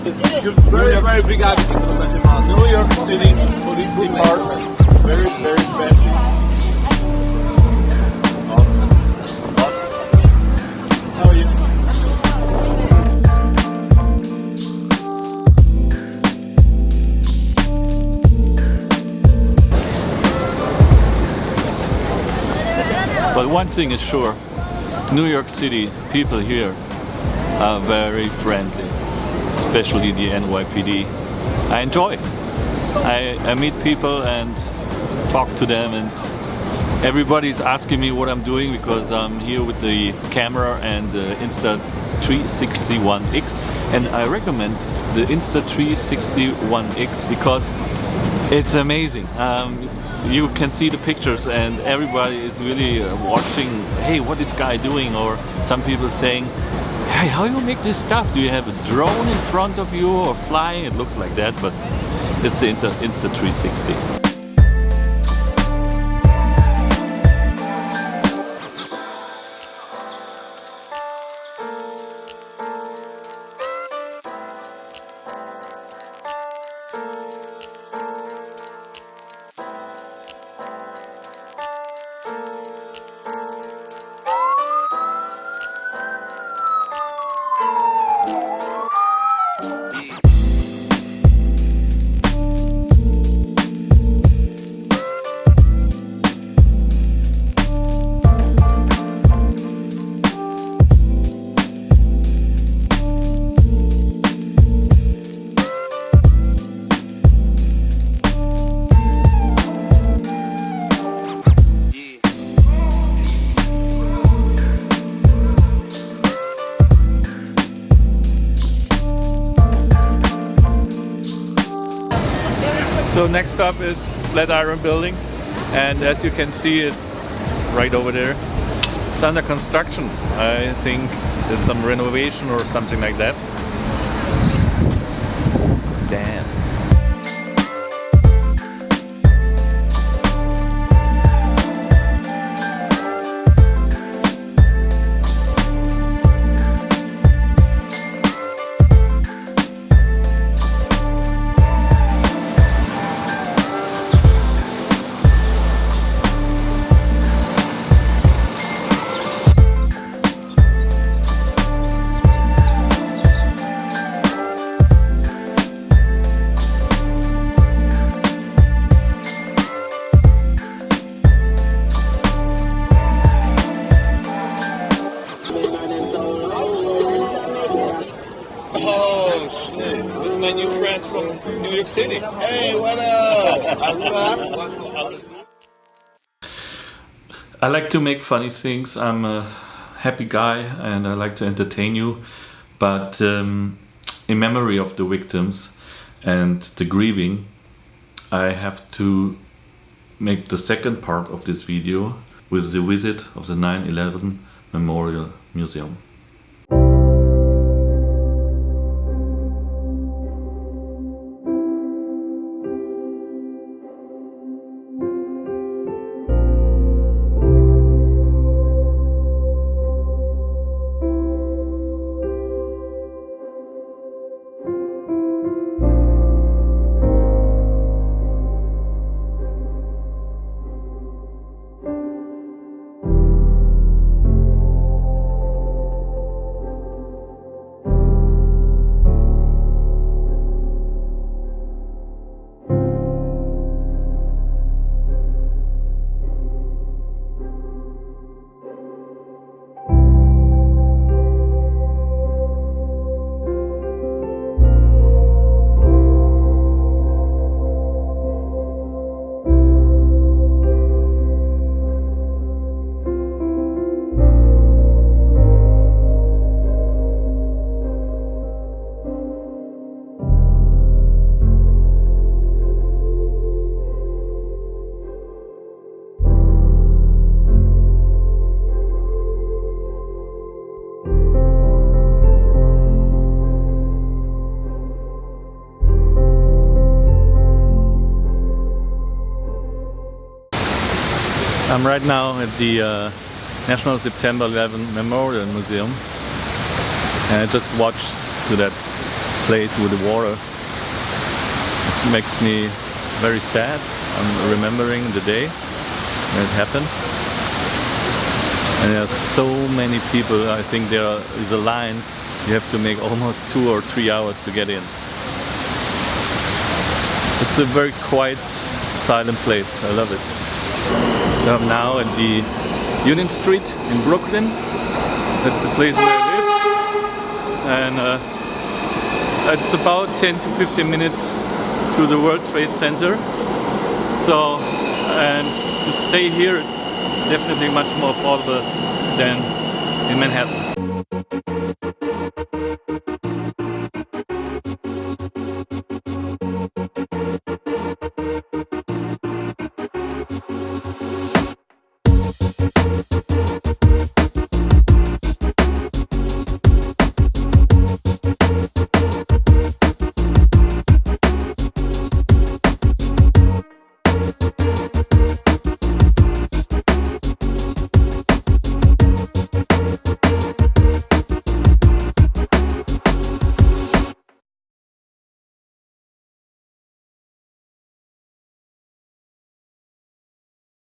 Very, very obrigado aqui pelo festival. New York City Police Department. Very, very fancy. Awesome. Awesome. How are you? But one thing is sure, New York City people here are very friendly, especially the NYPD. I enjoy. I meet people and talk to them, and everybody's asking me what I'm doing because I'm here with the camera and the insta360 1X, and I recommend the insta360 1X because it's amazing. You can see the pictures and everybody is really watching, hey, what is this guy doing? Or some people saying, hey, how you make this stuff? Do you have a drone in front of you or flying? It looks like that, but it's the insta360. So next up is Flatiron Building, and as you can see, it's right over there. It's under construction. I think there's some renovation or something like that. Damn. Oh shit! With my new friends from New York City. Hey, what up? I like to make funny things. I'm a happy guy and I like to entertain you, but in memory of the victims and the grieving, I have to make the second part of this video with the visit of the 9/11 Memorial Museum. I'm right now at the National September 11 Memorial Museum, and I just watched to that place with the water. It makes me very sad. I'm remembering the day when it happened. And there are so many people. I think there is a line. You have to make almost 2 or 3 hours to get in. It's a very quiet, silent place. I love it. So I'm now at the Union Street in Brooklyn. That's the place where I live. And it's about 10 to 15 minutes to the World Trade Center. So, and to stay here, it's definitely much more affordable than in Manhattan.